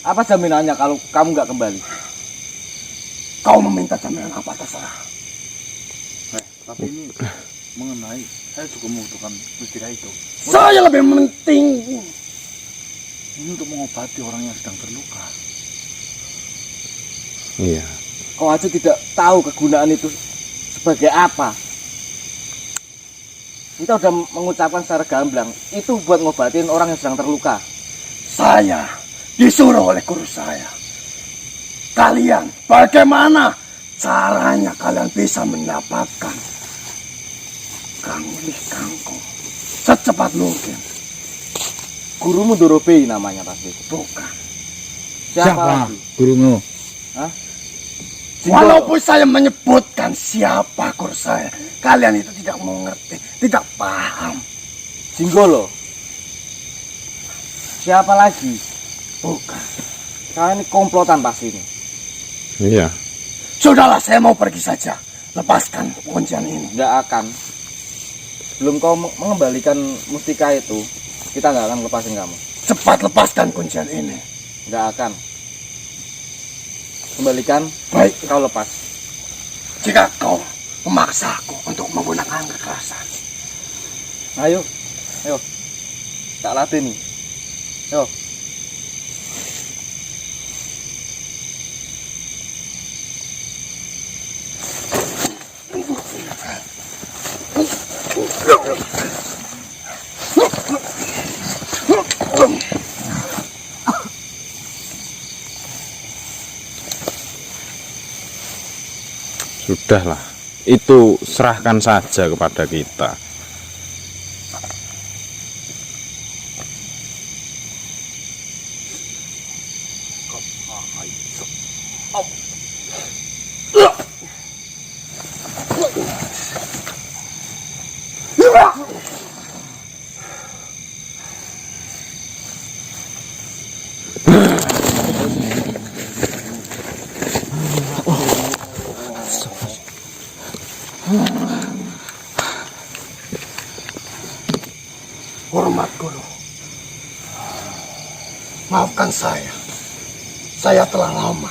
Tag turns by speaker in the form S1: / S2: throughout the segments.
S1: Apa jaminannya kalau kamu nggak kembali?
S2: Kau meminta jaminan apa terserah.
S3: Tapi ini mengenai saya juga membutuhkan mustika itu.
S2: Saya lebih penting.
S3: Ini untuk mengobati orang yang sedang terluka.
S4: Iya.
S1: Kau aja tidak tahu kegunaan itu sebagai apa. Kita udah mengucapkan secara gamblang, itu buat ngobatin orang yang sedang terluka.
S2: Saya disuruh oleh guru saya. Kalian, bagaimana caranya kalian bisa mendapatkan Kanglih Kangkung secepat mungkin?
S1: Gurumu Dorobe namanya pasti.
S2: Bukan.
S1: Siapa lagi?
S4: Gurumu?
S1: Hah?
S2: Walaupun saya menyebutkan siapa guru saya, kalian itu tidak mengerti, tidak paham.
S1: Jinggolo. Siapa lagi?
S2: Bukan.
S1: Kalian ini komplotan pasti ini.
S4: Iya.
S2: Sudahlah, saya mau pergi saja. Lepaskan kuncian ini.
S1: Nggak akan. Belum kau mengembalikan mustika itu, kita nggak akan lepasin kamu.
S2: Cepat lepaskan kuncian ini.
S1: Nggak akan. Kembalikan,
S2: Baik,
S1: kau lepas.
S2: jika kau memaksaku untuk menggunakan kekerasan.
S1: Ayo, ayo. Tak latih nih. Ayo.
S4: Sudahlah. Itu serahkan saja kepada kita.
S2: Hormat guru. Maafkan saya. Saya telah lama.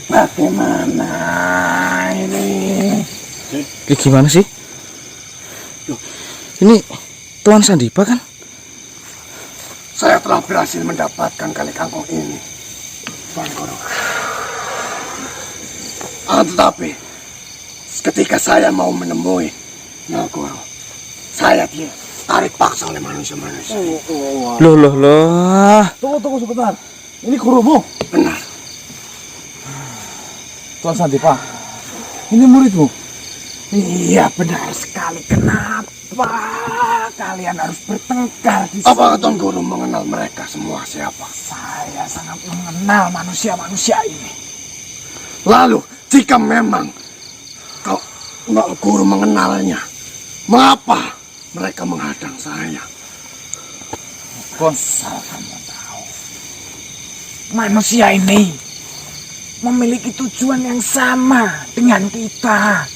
S2: Bagaimana ini?
S4: Ini gimana sih? Ini Tuan Sandipa kan?
S2: Saya telah berhasil mendapatkan Kali Kangkung ini, Tuan Guru. Tetapi ketika saya mau menemui Nyai Guru, saya ditarik paksa oleh manusia-manusia.
S4: Loh.
S3: Tunggu sebentar. Ini gurumu?
S2: Benar.
S3: Tuan Sandipa. Ini muridmu?
S2: Iya, benar sekali. Kenapa kalian harus bertengkar di sini? Apakah Tuan Guru mengenal mereka semua siapa?
S3: Saya sangat mengenal manusia-manusia ini.
S2: Lalu, jika memang Guru mengenalnya, mengapa mereka menghadang saya?
S3: Asal kamu tahu, manusia ini memiliki tujuan yang sama dengan kita.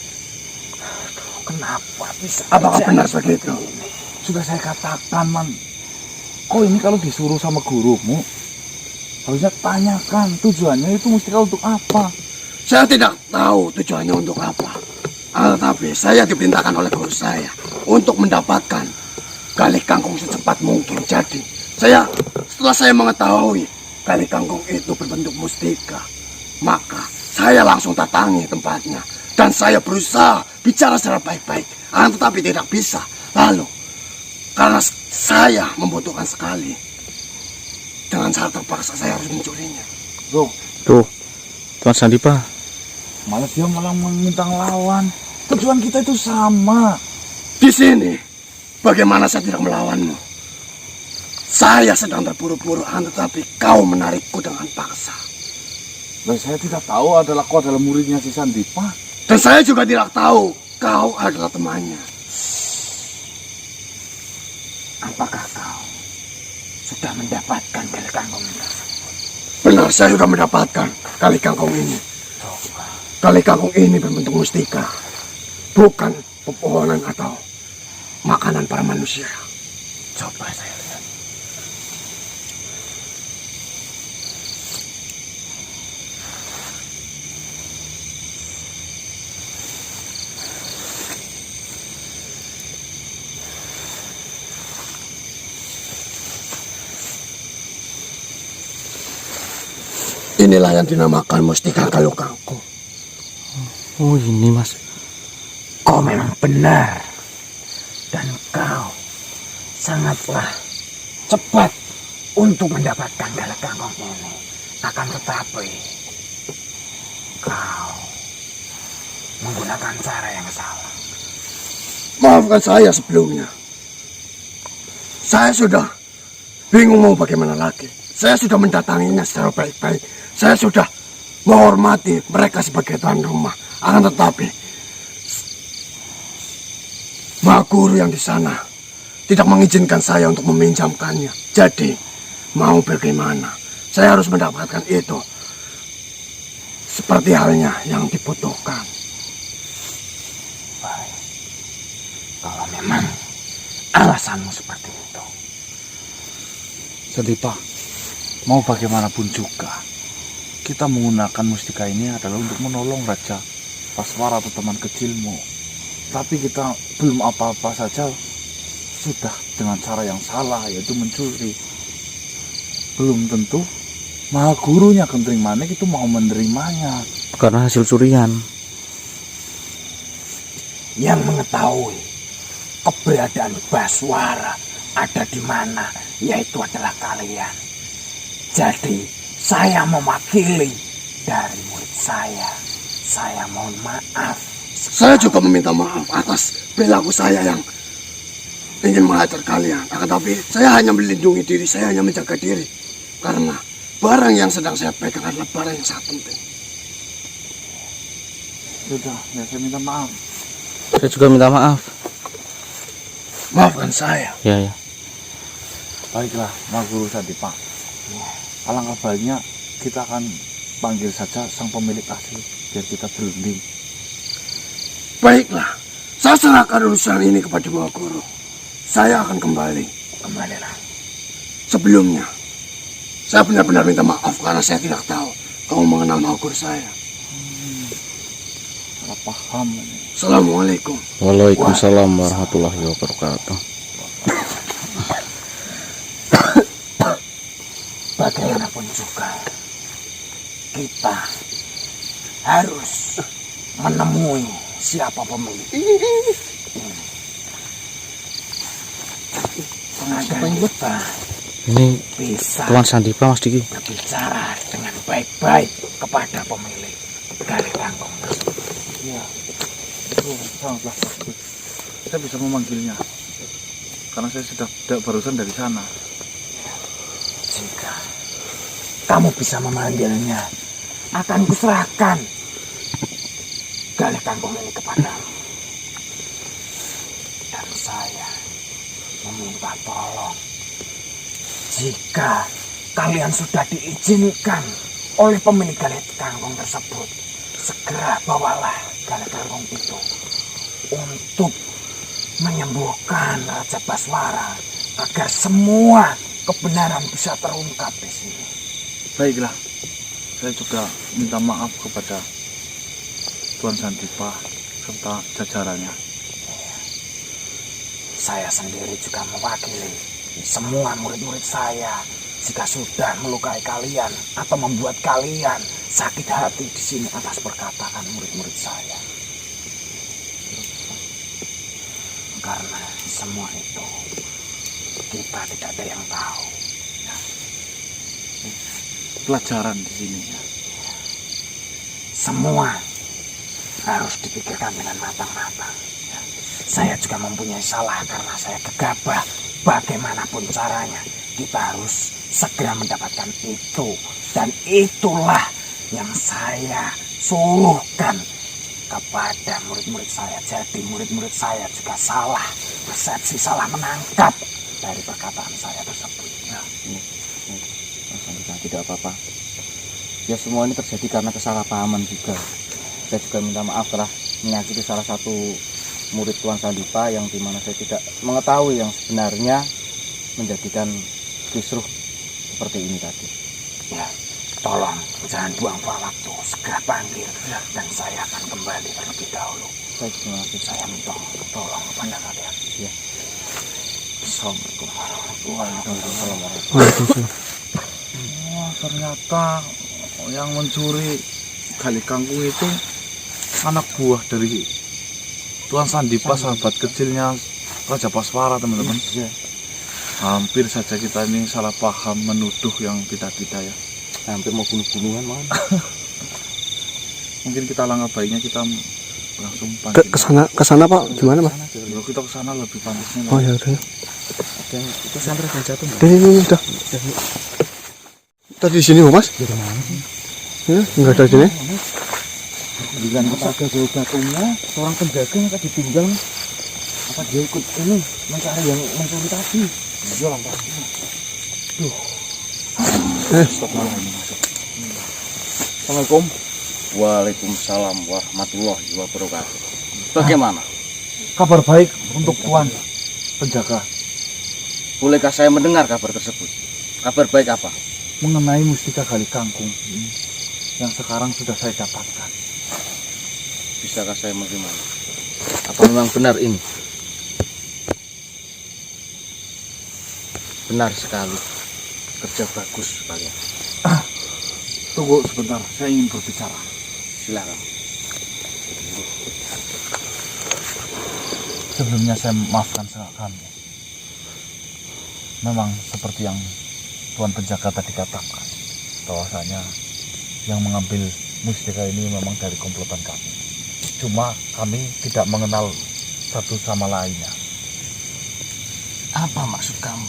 S3: Kenapa bisa?
S2: Apakah
S3: terjadi
S2: benar
S3: seperti
S2: begitu?
S3: ini? Sudah saya katakan, kau ini kalau disuruh sama gurumu, harusnya tanyakan tujuannya itu mustika untuk apa.
S2: Saya tidak tahu tujuannya untuk apa. Tetapi saya diperintahkan oleh guru saya untuk mendapatkan Kali Kangkung secepat mungkin. Jadi, setelah saya mengetahui Kali Kangkung itu berbentuk mustika, maka saya langsung datangi tempatnya. Dan saya berusaha bicara secara baik-baik, tetapi tidak bisa. Lalu, karena saya membutuhkan sekali, dengan cara terpaksa saya harus mencurinya.
S4: Tuh, Tuan Sandipa.
S3: Dia malah meminta lawan. Tujuan kita itu sama.
S2: Di sini, bagaimana saya tidak melawanmu? Saya sedang terburu-buru, tetapi kau menarikku dengan paksa.
S3: Saya tidak tahu kau adalah muridnya si Sandipa.
S2: Dan saya juga tidak tahu kau adalah temannya.
S3: Apakah kau sudah mendapatkan Kali Kangkung itu?
S2: Benar, saya sudah mendapatkan Kali Kangkung ini. Kali Kangkung ini berbentuk mustika, bukan pepohonan atau makanan para manusia.
S3: Coba saya lihat.
S2: Inilah yang dinamakan mustika kayu kangkung.
S4: Oh ini mas.
S5: Kau memang benar. Dan kau sangatlah cepat untuk mendapatkan galak kangkung ini. Akan tetapi kau menggunakan cara yang salah.
S2: Maafkan saya sebelumnya. Saya sudah bingung mau bagaimana lagi. Saya sudah mendatanginya secara baik-baik. Saya sudah menghormati mereka sebagai tuan rumah. Akan tetapi Mbak Guru yang di sana tidak mengizinkan saya untuk meminjamkannya. Jadi mau bagaimana? Saya harus mendapatkan itu seperti halnya yang dibutuhkan.
S5: Baik. Kalau memang alasanmu seperti itu,
S3: Sandipa, mau bagaimanapun juga, kita menggunakan mustika ini adalah untuk menolong Raja Baswara atau teman kecilmu. Tapi kita belum apa-apa saja sudah dengan cara yang salah, yaitu mencuri. Belum tentu Maha Gurunya Gentring Manik itu mau menerimanya.
S4: Karena hasil curian.
S5: yang mengetahui keberadaan Baswara ada di mana, yaitu adalah kalian. Jadi saya mewakili dari murid saya. Saya mohon maaf.
S2: Saya juga meminta maaf atas perilaku saya yang ingin menghajar kalian. Tetapi saya hanya melindungi diri, saya hanya menjaga diri. Karena barang yang sedang saya pegang adalah barang yang sangat penting.
S3: Sudah, ya saya minta maaf.
S4: Saya juga minta maaf.
S2: Maafkan saya.
S4: Ya ya.
S3: Baiklah, Maha Guru Sandipa. Alangkah baiknya kita akan panggil saja sang pemilik asli biar kita berunding.
S2: Baiklah, saya serahkan urusan ini kepada Maha Guru. Saya akan kembali.
S5: Kembalilah.
S2: Sebelumnya, saya benar-benar minta maaf karena saya tidak tahu kamu mengenal Maha Guru saya.
S3: Salah paham ini.
S2: Assalamualaikum.
S4: Waalaikumsalam warahmatullahi wabarakatuh.
S5: Bagaimanapun juga kita harus menemui siapa pemilik ini. Agar kita
S4: Ini
S5: bisa
S4: Tuan Sandipa Mas Diki.
S5: berbicara dengan baik-baik kepada pemilik Galih Kangkung tersebut.
S3: Ya, itu sangatlah bagus. Saya bisa memanggilnya karena saya sudah barusan dari sana.
S5: Jika kamu bisa memanggilnya, akan kuserahkan Galih Kangkung ini kepadamu. Dan saya meminta tolong, jika kalian sudah diizinkan oleh pemilik Galih Kangkung tersebut, segera bawalah Galih Kangkung itu untuk menyembuhkan Raja Baswara agar semua kebenaran bisa terungkap di sini.
S3: Baiklah, saya juga minta maaf kepada Tuan Sandipa serta jajarannya.
S5: Saya sendiri juga mewakili semua murid-murid saya. Jika sudah melukai kalian atau membuat kalian sakit hati di sini atas perkataan murid-murid saya. Karena semua itu kita tidak ada yang tahu.
S3: Pelajaran di sini ya.
S5: Semua harus dipikirkan dengan matang-matang. Saya juga mempunyai salah karena saya gegabah. Bagaimanapun caranya, kita harus segera mendapatkan itu. Dan itulah yang saya suruhkan kepada murid-murid saya. Jadi murid-murid saya juga salah persepsi, salah menangkap dari perkataan saya tersebut. Ya.
S1: Tidak apa-apa. Ya semua ini terjadi karena kesalahpahaman juga. Saya juga minta maaf telah menyakiti salah satu murid Tuan Sandipa yang dimana saya tidak mengetahui yang sebenarnya menjadikan kisruh seperti ini tadi.
S5: Ya, tolong jangan buang-buang waktu, segera panggil dan saya akan kembali terlebih dahulu.
S1: Baik, terima kasih.
S5: Saya minta tolong kepada kalian.
S1: Ya.
S5: Assalamualaikum warahmatullahi wabarakatuh.
S1: Waalaikumsalam warahmatullahi wabarakatuh.
S3: Wah, ternyata yang mencuri Gali Kangkung itu anak buah dari Tuan Sandipa, sahabat kecilnya Raja Paswara, teman-teman.
S1: Iya.
S3: Hampir saja kita ini salah paham menuduh yang tidak-tidak ya.
S1: Hampir mau bunuh-bunuhan malah.
S3: Mungkin kita langkah baiknya kita langsung
S2: Ke sana Pak, gimana Pak?
S3: Kalau kita ke sana lebih pantasnya.
S2: Oh ya udah.
S1: Ada yang itu santri yang jatuh nggak?
S2: Ini udah. Tadi di sini Mas?
S1: Dari mana sih?
S2: Ya, enggak ada di sini.
S1: Bilang apa jauh batunya, seorang penjaga yang tadi tinggal. Apa dia ikut ini mencari yang mencuri tadi? Iya lah pasti. Duh. Stop malah ini masuk. Assalamualaikum. Waalaikumsalam warahmatullahi wabarakatuh. Bagaimana?
S3: Kabar baik untuk Tuan penjaga
S1: Bolehkah saya mendengar kabar tersebut? Kabar baik apa?
S3: mengenai mustika Gali Kangkung yang sekarang sudah saya dapatkan.
S1: Bisakah saya menerimanya? Apa memang benar ini? Benar sekali. Kerja bagus kalian.
S3: Tunggu sebentar, saya ingin berbicara.
S1: Silakan.
S3: Sebelumnya saya maafkan kami. Memang seperti yang Tuan penjaga tadi katakan, bahwasanya yang mengambil mustika ini memang dari komplotan kami. Cuma kami tidak mengenal satu sama lainnya.
S1: Apa maksud kamu?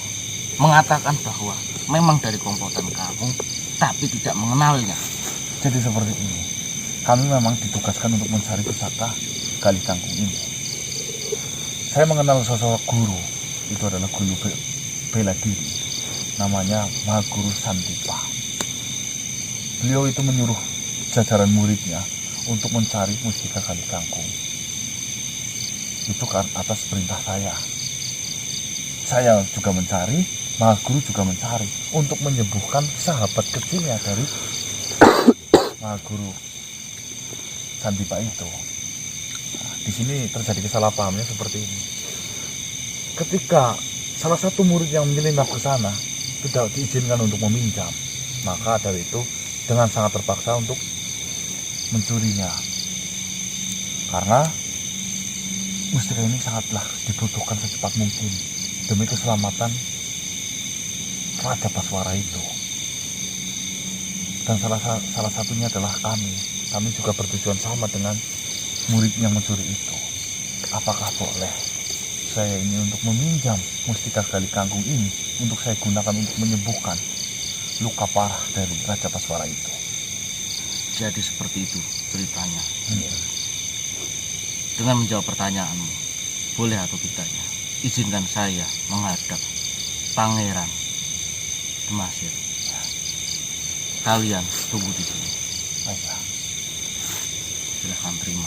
S1: Mengatakan bahwa memang dari komplotan kamu, tapi tidak mengenalnya.
S3: Jadi seperti ini, kami memang ditugaskan untuk mencari pusaka Gali Kangkung ini. Saya mengenal sosok guru, itu adalah guru bela diri, namanya Mahaguru Sandipa. Beliau itu menyuruh jajaran muridnya untuk mencari mustika Gali Kangkung. Itu kan atas perintah saya. Saya juga mencari, Mahaguru juga mencari untuk menyembuhkan sahabat kecilnya dari Mahaguru Sandipa itu. Nah, di sini terjadi kesalahpahamannya seperti ini. Ketika salah satu murid yang menyelinap ke sana tidak diizinkan untuk meminjam, maka dari itu dengan sangat terpaksa untuk mencurinya. Karena mustika ini sangatlah dibutuhkan secepat mungkin demi keselamatan Raja Paswara itu. Dan salah satunya adalah kami. Kami juga bertujuan sama dengan murid yang mencuri itu. Apakah boleh saya ini untuk meminjam mustika Gali Kangkung ini untuk saya gunakan untuk menyembuhkan luka parah dari Raja Paswara itu?
S1: Jadi seperti itu ceritanya. Dengan menjawab pertanyaanmu, boleh atau tidaknya, izinkan saya menghadap Pangeran Demasir. Kalian tunggu di sini.
S3: Baiklah.
S1: Silahkan terima.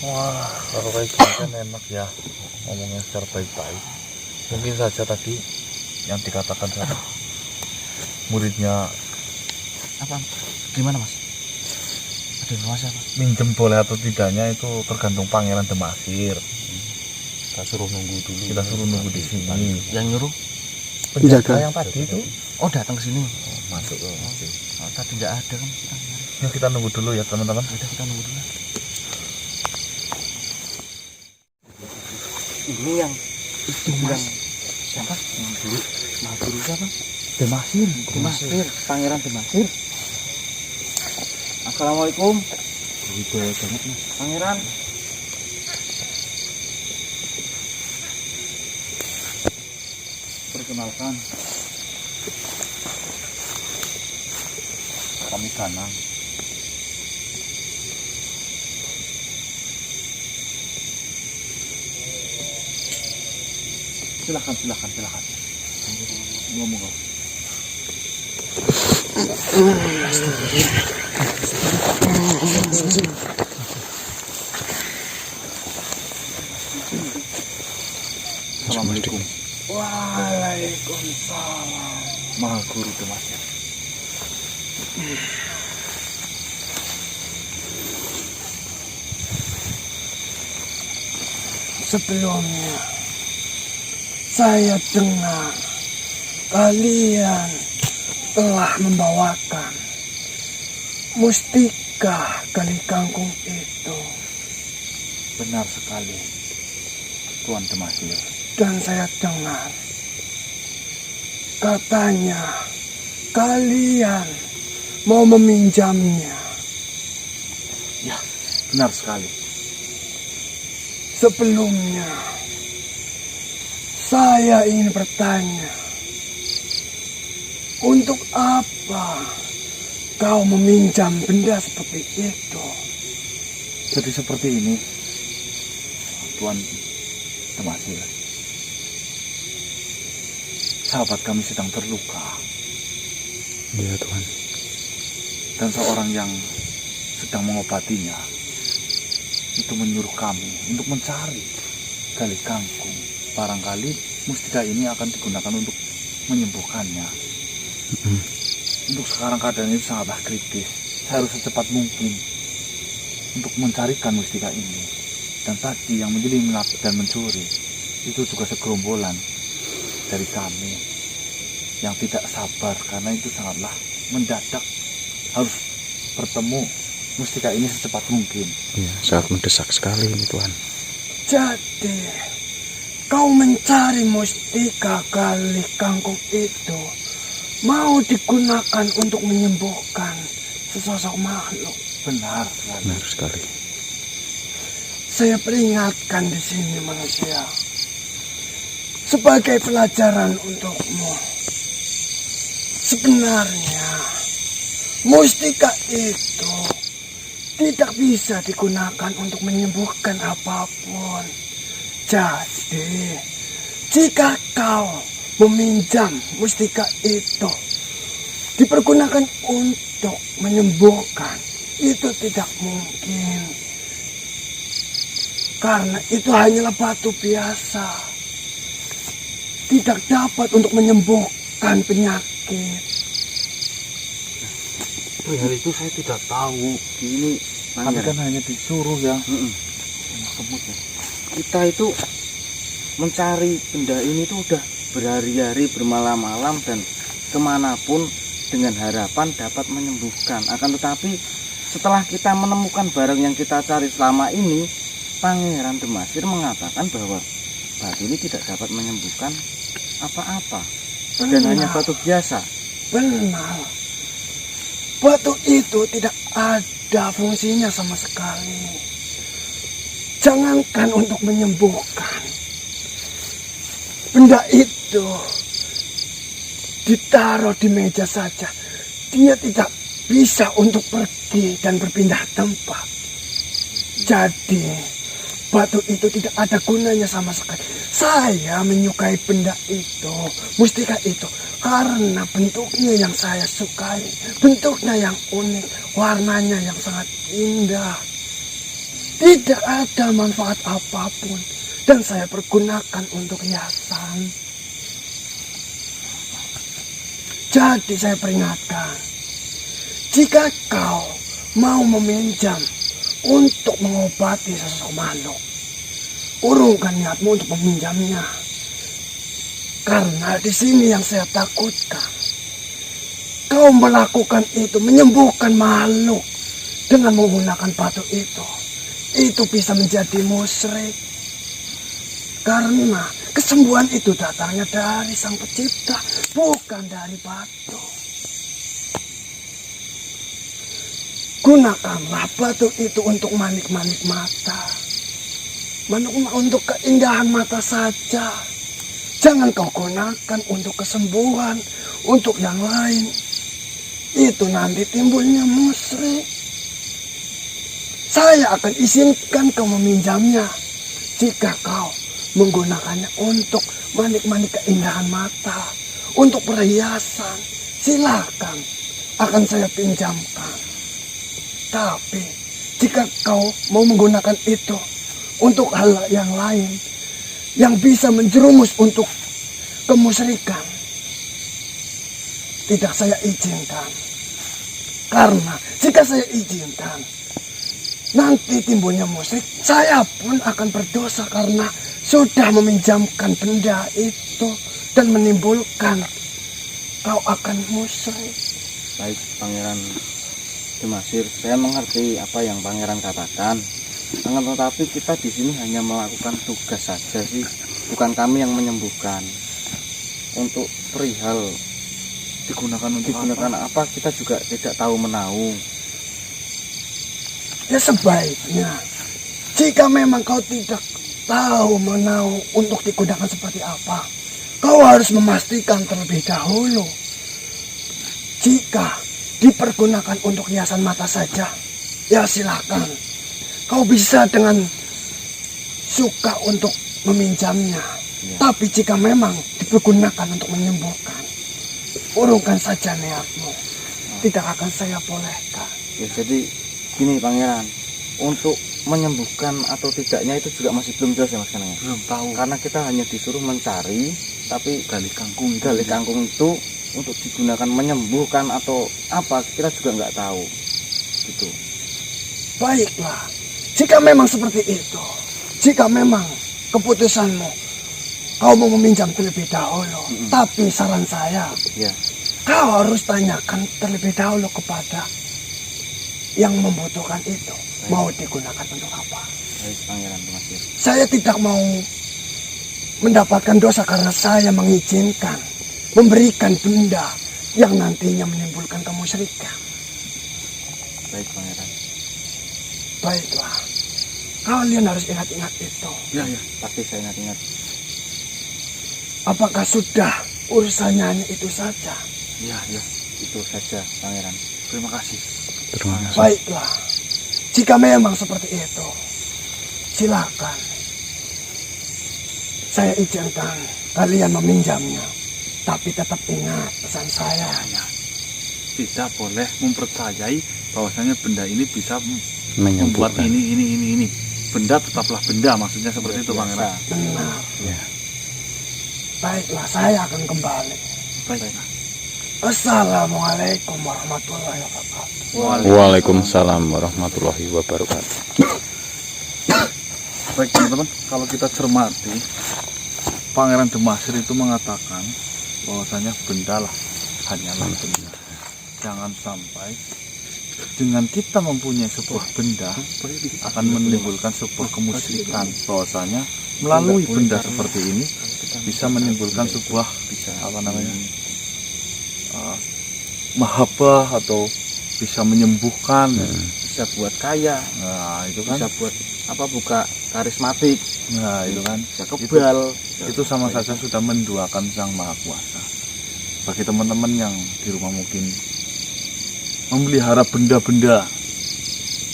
S3: Wah, kalau kayak gini kan enak ya ngomongnya secara baik-baik. Mungkin saja tadi yang dikatakan sama muridnya
S1: Apa? Gimana mas? Ada informasi apa?
S3: minjem boleh atau tidaknya itu tergantung Pangeran Demasir.
S1: Kita suruh nunggu dulu.
S3: Kita suruh nunggu di sini.
S1: Yang nyuruh?
S3: Penjaga yang tadi itu.
S1: Oh datang ke sini.
S3: Masuk.
S1: Oh, tadi nggak ada kan kita.
S3: Yuk kita nunggu dulu ya teman-teman.
S1: Udah kita nunggu dulu. Ini yang itu mas. Siapa? Yang dulu. Mahaguru siapa?
S3: Demasir.
S1: Demasir. Pangeran Demasir. Assalamualaikum.
S3: Budaya banget mas.
S1: Pangeran.
S3: Perkenalkan, kami Kanang. Silakan. Ngomong. Assalamualaikum.
S1: Waalaikumsalam.
S3: Mahaguru Demasir.
S2: Sebelumnya, saya dengar kalian telah membawakan mustika gali kangkung itu.
S3: Benar sekali, Tuan Demasir.
S2: Dan saya dengar katanya kalian mau meminjamnya.
S3: Ya, benar sekali.
S2: Sebelumnya, saya ingin bertanya, untuk apa kau meminjam benda seperti itu?
S3: Jadi seperti ini, Tuan Demasir. Sahabat kami sedang terluka.
S4: Iya Tuhan.
S3: Dan seorang yang sedang mengobatinya itu menyuruh kami untuk mencari gali kangkung. Barangkali mustika ini akan digunakan untuk menyembuhkannya. Untuk sekarang keadaan itu sangatlah kritis. Saya harus secepat mungkin untuk mencarikan mustika ini. Dan tadi yang menyelinap dan mencuri itu juga segerombolan dari kami yang tidak sabar karena itu sangatlah mendadak, harus bertemu mustika ini secepat mungkin.
S4: Iya, sangat mendesak sekali ini Tuhan.
S2: Jadi, kau mencari mustika gali kangkung itu mau digunakan untuk menyembuhkan sesosok makhluk.
S3: Benar sekali.
S4: Benar sekali.
S2: Saya peringatkan di sini manusia, sebagai pelajaran untukmu. Sebenarnya mustika itu tidak bisa digunakan untuk menyembuhkan apapun. Jadi, jika kau meminjam mustika itu dipergunakan untuk menyembuhkan, itu tidak mungkin. Karena itu hanyalah batu biasa. Tidak dapat untuk menyembuhkan penyakit.
S1: Hal itu saya tidak tahu. Ini
S3: Kami kan hanya disuruh ya.
S1: Kita itu mencari benda ini tuh udah berhari-hari, bermalam-malam dan kemanapun dengan harapan dapat menyembuhkan. Akan tetapi setelah kita menemukan barang yang kita cari selama ini, Pangeran Demasir mengatakan bahwa batu ini tidak dapat menyembuhkan apa-apa dan hanya batu biasa.
S2: Benar. Batu itu tidak ada fungsinya sama sekali. Jangankan untuk menyembuhkan. Benda itu ditaruh di meja saja. Dia tidak bisa untuk pergi dan berpindah tempat. Jadi, batu itu tidak ada gunanya sama sekali. Saya menyukai benda itu, mustika itu, karena bentuknya yang saya sukai. Bentuknya yang unik, warnanya yang sangat indah. Tidak ada manfaat apapun. Dan saya pergunakan untuk hiasan. Jadi saya peringatkan, jika kau mau meminjam untuk mengobati sesosok makhluk, urungkan niatmu untuk meminjamnya. Karena di sini yang saya takutkan, kau melakukan itu menyembuhkan makhluk dengan menggunakan batu itu. Itu bisa menjadi musyrik. Karena kesembuhan itu datangnya dari Sang Pencipta, bukan dari batu. Gunakanlah batu itu untuk manik-manik mata. Untuk keindahan mata saja. Jangan kau gunakan untuk kesembuhan, untuk yang lain. Itu nanti timbulnya musyrik. Saya akan izinkan kau meminjamnya jika kau menggunakannya untuk manik-manik keindahan mata, untuk perhiasan. Silakan, akan saya pinjamkan. Tapi jika kau mau menggunakan itu untuk hal yang lain yang bisa menjerumus untuk kemusyrikan, tidak saya izinkan. Karena jika saya izinkan, nanti timbulnya musyrik, saya pun akan berdosa karena sudah meminjamkan benda itu dan menimbulkan kau akan musyrik.
S1: Baik Pangeran Demasir, saya mengerti apa yang Pangeran katakan. Akan tetapi kita di sini hanya melakukan tugas saja sih, bukan kami yang menyembuhkan. Untuk perihal digunakan apa kita juga tidak tahu menahu.
S2: Ya sebaiknya, jika memang kau tidak tahu menahu untuk digunakan seperti apa, kau harus memastikan terlebih dahulu. Jika dipergunakan untuk hiasan mata saja, ya silakan. Kau bisa dengan suka untuk meminjamnya.
S1: Ya.
S2: Tapi jika memang dipergunakan untuk menyembuhkan, urungkan saja niatmu. Tidak akan saya bolehkan.
S1: Ya, jadi gini Pangeran, untuk menyembuhkan atau tidaknya itu juga masih belum jelas ya Mas Kanang.
S3: Belum tahu.
S1: Karena kita hanya disuruh mencari, tapi
S3: Gali kangkung itu.
S1: gali kangkung itu untuk digunakan menyembuhkan atau apa kita juga nggak tahu. Gitu.
S2: Baiklah, jika memang seperti itu, jika memang keputusanmu, kau mau meminjam terlebih dahulu. Tapi saran saya,
S1: Ya,
S2: kau harus tanyakan terlebih dahulu kepada yang membutuhkan itu. Mau digunakan untuk apa?
S1: baik Pangeran Demasir.
S2: Saya tidak mau mendapatkan dosa karena saya mengizinkan memberikan benda yang nantinya menimbulkan kemusyrikan.
S1: Baik Pangeran.
S2: Baiklah, kalian harus ingat-ingat itu.
S3: Ya.
S1: Pasti saya ingat-ingat.
S2: Apakah sudah urusannya hanya itu saja?
S3: Ya.
S1: Itu saja Pangeran.
S3: Terima kasih.
S4: Terima kasih.
S2: Baiklah, jika memang seperti itu, silakan. Saya izinkan kalian meminjamnya. Tapi tetap ingat pesan saya.
S3: Tidak boleh mempercayai bahwasanya benda ini bisa membuat
S4: Menyembuhkan.
S3: ini. Benda tetaplah benda, maksudnya seperti itu Pangeran.
S2: Benar.
S4: Ya.
S2: Baiklah, saya akan kembali.
S3: Baik.
S2: Assalamualaikum warahmatullahi wabarakatuh.
S4: Waalaikumsalam warahmatullahi wabarakatuh.
S3: Baik teman-teman, kalau kita cermati, Pangeran Demasir itu mengatakan bahwasanya benda lah hanyalah benda. Jangan sampai dengan kita mempunyai sebuah benda akan menimbulkan sebuah kemusyrikan, bahwasanya melalui benda seperti ini bisa menimbulkan sebuah mahabbah atau bisa menyembuhkan.
S1: Bisa buat kaya,
S3: Nah itu kan,
S1: bisa buat apa, buka karismatik,
S3: nah itu kan,
S1: bisa kebal.
S3: itu sama saja sudah menduakan Sang Maha Kuasa. Bagi teman-teman yang di rumah mungkin memelihara benda-benda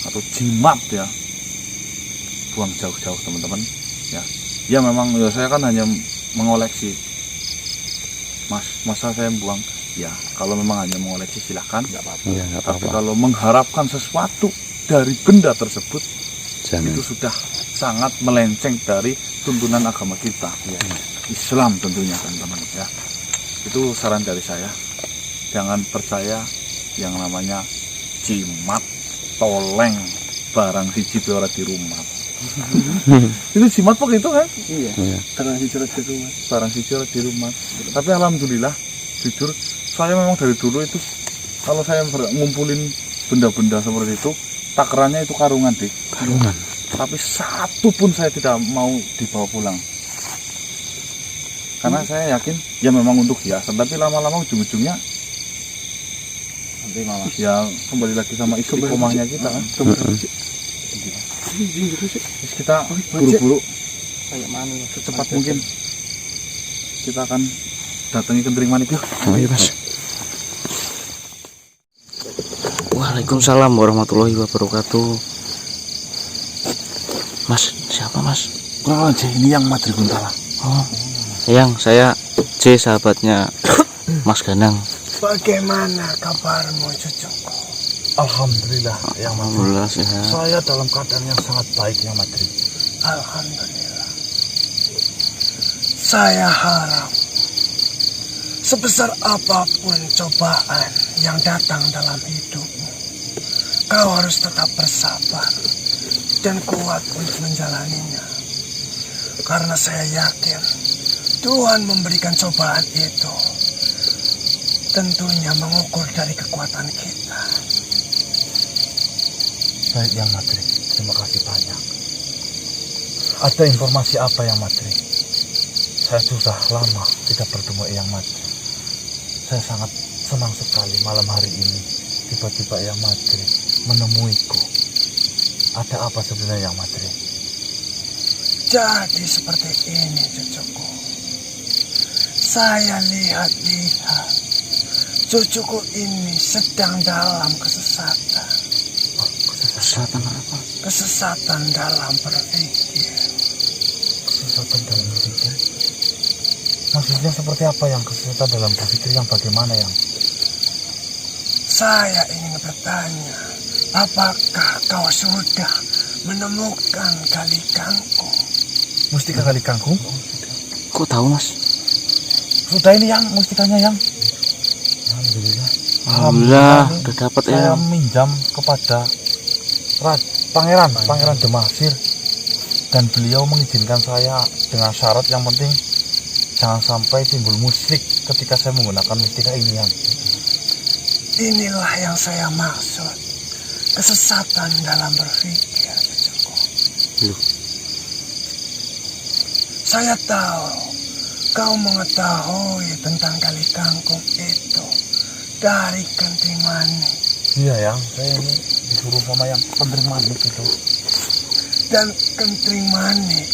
S3: atau jimat ya, buang jauh-jauh teman-teman ya. Ya memang ya, saya kan hanya mengoleksi. Masa saya buang? Ya kalau memang hanya mengoleksi silahkan, nggak apa-apa.
S4: Ya, nggak
S3: Tapi
S4: apa-apa.
S3: kalau mengharapkan sesuatu dari benda tersebut,
S4: Jangan.
S3: itu sudah sangat melenceng dari tuntunan agama kita, Islam tentunya teman-teman ya. Itu saran dari saya. Jangan percaya yang namanya jimat, toleng, barang siji ora di rumah. Itu jimat kok itu kan?
S1: Iya.
S4: Ya.
S3: Barang siji ora di rumah. Tapi alhamdulillah, jujur saya memang dari dulu itu kalau saya ngumpulin benda-benda seperti itu, takarannya itu karungan, Dik.
S4: Karungan.
S3: Tapi satu pun saya tidak mau dibawa pulang. Karena saya yakin ya memang untuk hiasan, tapi lama-lama ujung-ujungnya
S1: Nanti Mama.
S3: ya kembali lagi sama istiqomahnya kita kan. Terus kita buru-buru
S1: Kayak mana?
S3: secepat mungkin kita akan datangi Kentering Manik yuk.
S4: Oh iya Mas.
S6: Waalaikumsalam warahmatullahi wabarakatuh. Mas, siapa Mas?
S3: Oh, ini yang Madri Guntala.
S6: Oh, yang saya C, sahabatnya Mas Ganang.
S2: Bagaimana kabarmu, cucuku?
S3: Alhamdulillah yang
S6: Alhamdulillah sehat.
S3: Saya dalam keadaan yang sangat baik yang Madri.
S2: Alhamdulillah. Saya harap sebesar apapun cobaan yang datang dalam hidupmu, kau harus tetap bersabar dan kuat untuk menjalaninya. Karena saya yakin Tuhan memberikan cobaan itu tentunya mengukur dari kekuatan kita.
S3: Baik Yang Madri, terima kasih banyak. Ada informasi apa Yang Madri? Saya sudah lama tidak bertemu Yang Madri. Saya sangat senang sekali malam hari ini tiba-tiba Yang Madri menemuiku. Ada apa sebenarnya Yang Madri?
S2: Jadi seperti ini cucuku. Saya lihat-lihat cucuku ini sedang dalam kesesatan.
S6: Kesesatan apa?
S2: Kesesatan dalam berpikir.
S3: Kesesatan dalam berpikir? Maksudnya seperti apa Yang? Kesesatan dalam berpikir yang bagaimana Yang?
S2: Saya ingin bertanya, apakah kau sudah menemukan kali kangkung?
S3: Mustika kali kangkung?
S6: Kok tahu Mas?
S3: Sudah ini Yang, mustikanya Yang. Alhamdulillah.
S6: Alhamdulillah udah dapat ya.
S3: Saya minjam kepada Pangeran Demasir, dan beliau mengizinkan saya dengan syarat yang penting jangan sampai timbul musrik ketika saya menggunakan mustika ini Yang.
S2: Inilah yang saya maksud. Kesesatan dalam berpikir, cucuku.
S6: Loh.
S2: Saya tahu kau mengetahui tentang kali kangkung itu dari Kenting Manik.
S3: Iya Yang, saya ini disuruh sama Yang Kenting Manik itu.
S2: Dan Kenting Manik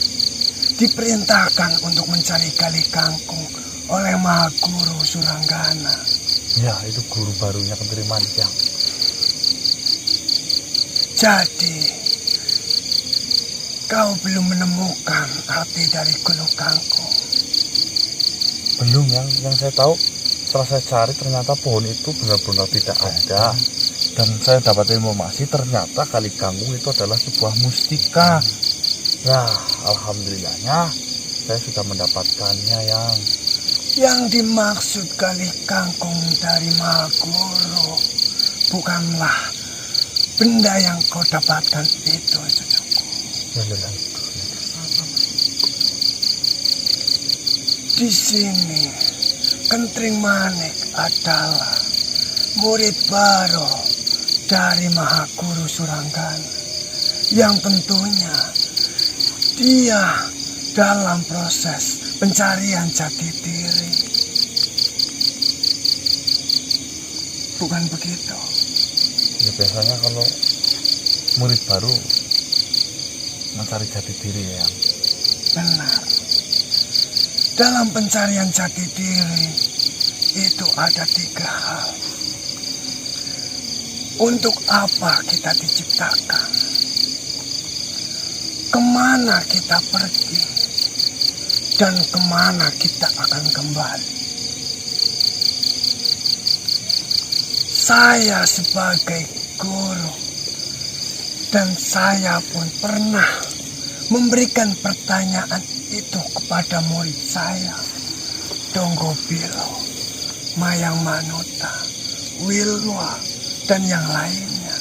S2: diperintahkan untuk mencari kali kangkung oleh Mahaguru Suranggana.
S3: Ya, itu guru barunya Kenting Manik Yang.
S2: Jadi, kau belum menemukan arti dari Gunung Kangkung.
S3: Belum yang saya tahu setelah saya cari ternyata pohon itu benar-benar tidak ada. Dan saya dapat informasi ternyata kali kangkung itu adalah sebuah mustika. Nah, alhamdulillahnya saya sudah mendapatkannya Yang.
S2: Yang dimaksud kali kangkung dari Mahaguru bukanlah benda yang kau dapatkan itu, cucuku. Di sini, Kenting Manik adalah murid baru dari Mahaguru Suranggana yang tentunya dia dalam proses pencarian jati diri. Bukan begitu?
S3: Ya biasanya kalau murid baru mencari jati diri ya Yang.
S2: Benar. Dalam pencarian jati diri itu ada 3 hal. Untuk apa kita diciptakan? Kemana kita pergi? Dan kemana kita akan kembali? Saya sebagai guru dan saya pun pernah memberikan pertanyaan itu kepada murid saya, Donggobilo, Mayang Manuta, Wilwa, dan yang lainnya.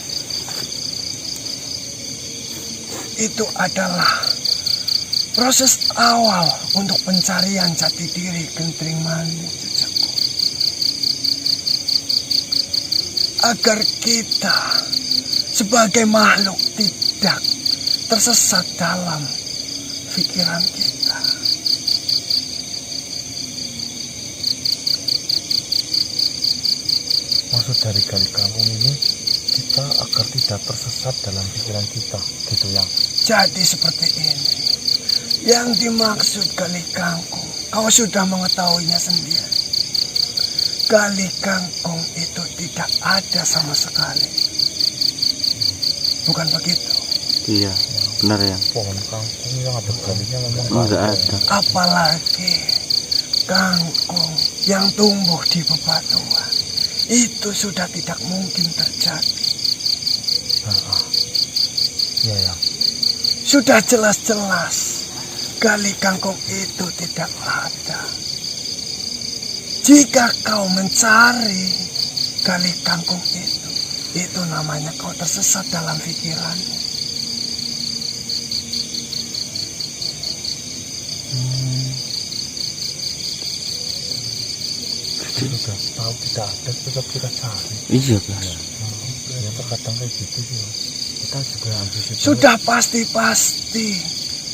S2: Itu adalah proses awal untuk pencarian jati diri Kenting Manik, cucuku. Agar kita sebagai makhluk tidak tersesat dalam pikiran kita.
S3: Maksud dari kali kangkung ini kita agar tidak tersesat dalam pikiran kita, gitu Yang.
S2: Jadi seperti ini. Yang dimaksud kali kangkung, kau sudah mengetahuinya sendiri. Kali kangkung itu tidak ada sama sekali. Bukan begitu?
S6: Iya, benar Yang.
S3: Pohon kangkung yang ada galinya memang
S6: Enggak ada.
S2: Apalagi kangkung yang tumbuh di bebatuan. Itu sudah tidak mungkin terjadi.
S3: Iya Yang.
S2: Sudah jelas-jelas kali kangkung itu tidak ada. Jika kau mencari kali kangkung itu, Itu namanya kau tersesat dalam pikiranmu.
S3: Sudah tahu tidak ada, tetap kita cari.
S6: Iya, Blas.
S3: Ya terkadang kayak gitu sih, Mas. Kita juga ambisi.
S2: Sudah pasti-pasti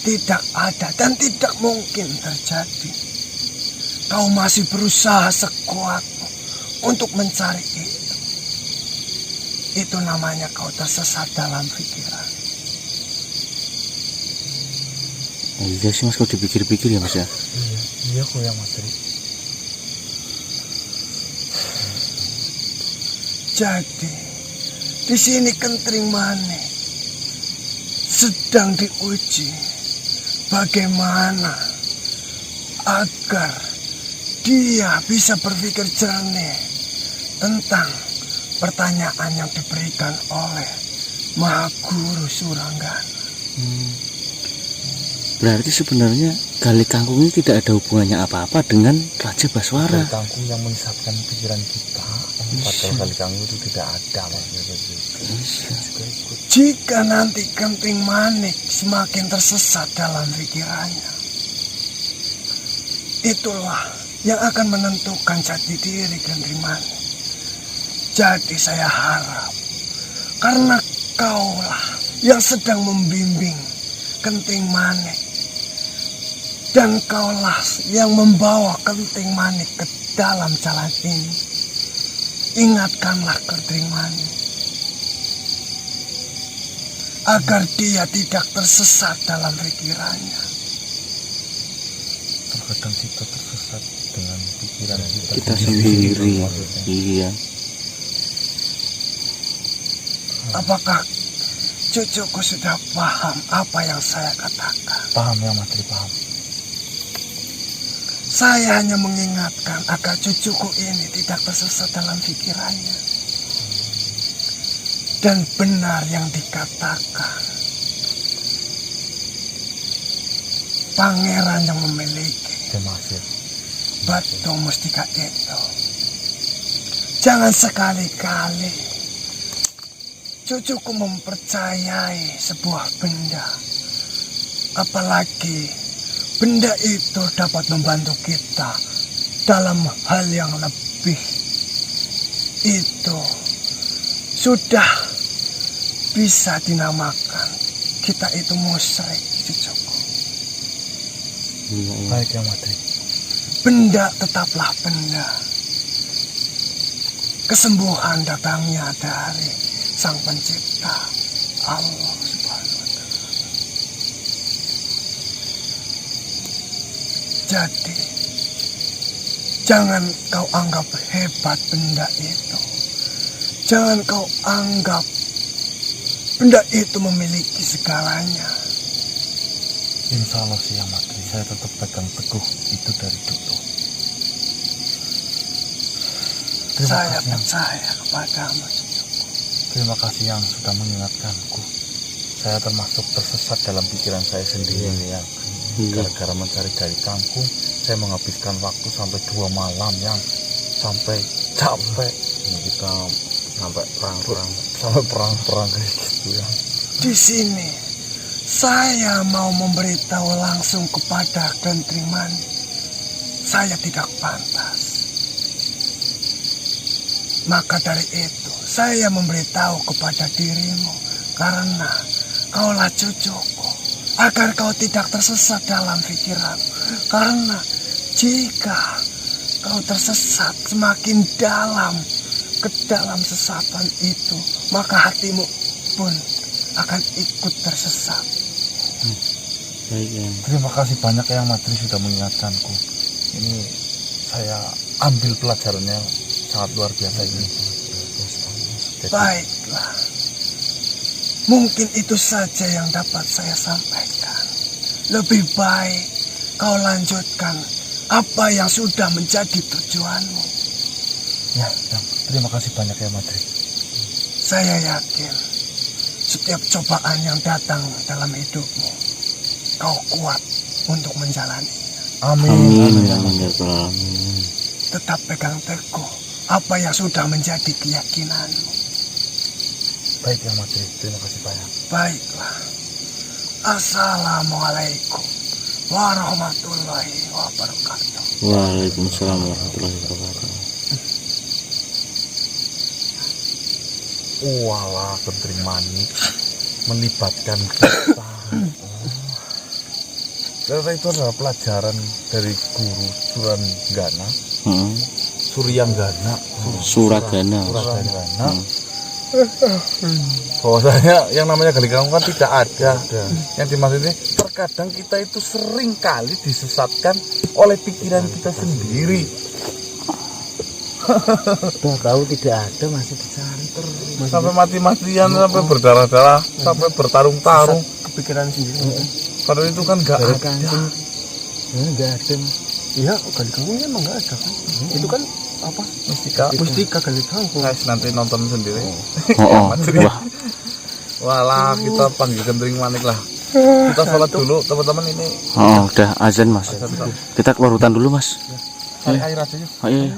S2: tidak ada dan tidak mungkin terjadi. Kau masih berusaha sekuatmu untuk mencari itu. Itu namanya kau tersesat dalam pikiran.
S6: Oh, iya sih Mas, kalau dipikir-pikir ya Mas ya.
S3: Iya kok yang materi.
S2: Jadi di sini Kentring Manik sedang diuji bagaimana agar dia bisa berpikir jernih tentang pertanyaan yang diberikan oleh Maha Guru Suranggana.
S6: Berarti sebenarnya Gali Kangkung ini tidak ada hubungannya apa-apa dengan Raja Baswara.
S3: Gali Kangkung yang menyesatkan pikiran kita. Padahal Gali Kangkung itu tidak ada, Mas.
S2: Jika nanti Kentring Manik semakin tersesat dalam pikirannya, itulah yang akan menentukan jati diri Kentring Manik. Jadi saya harap, karena kaulah yang sedang membimbing Kentring Manik, dan kaulah yang membawa Kentring Manik ke dalam jalan ini, ingatkanlah Kentring Manik agar dia tidak tersesat dalam pikirannya.
S3: Terkadang kita tersesat dengan pikiran
S6: Kita sendiri. Iya.
S2: Apakah cucuku sudah paham apa yang saya katakan?
S3: Paham ya materi, paham.
S2: Saya hanya mengingatkan agar cucuku ini tidak tersesat dalam pikirannya. Dan benar yang dikatakan, pangeran yang memiliki
S3: Demasir.
S2: batu mustika itu, jangan sekali-kali cucuku mempercayai sebuah benda, apalagi benda itu dapat membantu kita dalam hal yang lebih. Itu sudah bisa dinamakan kita itu musyrik, cucuku.
S3: Baik ya materi.
S2: Benda tetaplah benda. Kesembuhan datangnya dari Sang Pencipta, Allah Subhanahu wa Ta'ala. Jadi jangan kau anggap hebat benda itu. Jangan kau anggap benda itu memiliki segalanya.
S3: Insya Allah sih ya materi, saya tetap pegang teguh itu dari dulu.
S2: Saya percaya kepadamu.
S3: Terima kasih yang sudah mengingatkanku. Saya termasuk tersesat dalam pikiran saya sendiri ya. Gara-gara mencari Gali Kangkung, saya menghabiskan waktu sampai 2 malam yang sampai capek. Kita sampai perang kayak gitu ya.
S2: Di sini saya mau memberitahu langsung kepada Kentring Manik, saya tidak pantas. Maka dari itu saya memberitahu kepada dirimu, karena kaulah cucuku, agar kau tidak tersesat dalam pikiran. Karena jika kau tersesat semakin dalam ke dalam sesatan itu, maka hatimu pun akan ikut tersesat.
S6: Baik ya.
S3: Terima kasih banyak yang materi sudah mengingatkanku. Ini saya ambil pelajarannya sangat luar biasa ini. Jadi,
S2: Baiklah, mungkin itu saja yang dapat saya sampaikan. Lebih baik kau lanjutkan apa yang sudah menjadi tujuanmu.
S3: ya, terima kasih banyak ya materi.
S2: Saya yakin setiap cobaan yang datang dalam hidupmu, kau kuat untuk menjalaninya.
S6: Amin. Amin ya Rabbal alamin.
S2: Tetap pegang teguh apa yang sudah menjadi keyakinanmu.
S3: Baik yang Madri, terima kasih banyak. Baiklah. Assalamualaikum warahmatullahi wabarakatuh.
S6: Waalaikumsalam warahmatullahi wabarakatuh.
S3: Walah, Gentring Manik melibatkan kita. Ternyata itu adalah pelajaran dari guru Suranggana, Suryanggana,
S6: Suragana.
S3: Suragana. Bahwasanya yang namanya gali kangkung kan tidak ada. Yang dimaksud ini terkadang kita itu sering kali disesatkan oleh pikiran kita sendiri.
S5: Udah tahu tidak ada masih dicari terus.
S3: Sampai mati-matian, sampai berdarah-darah, sampai bertarung-tarung.
S5: Kepikiran sendiri.
S3: Padahal itu kan nggak ada.
S5: Enggak ada. Iya, gali kangkung emang enggak ada kan. Itu kan apa? Mustika gali kangkung.
S3: Guys, nanti nonton sendiri.
S6: Oh, wah.
S3: Walah, kita panggil Gentring Manik lah. Kita sholat dulu, teman-teman ini.
S6: Udah azan Mas. Kita keluar hutan dulu Mas.
S3: Cari air aja yuk.
S6: Ayo.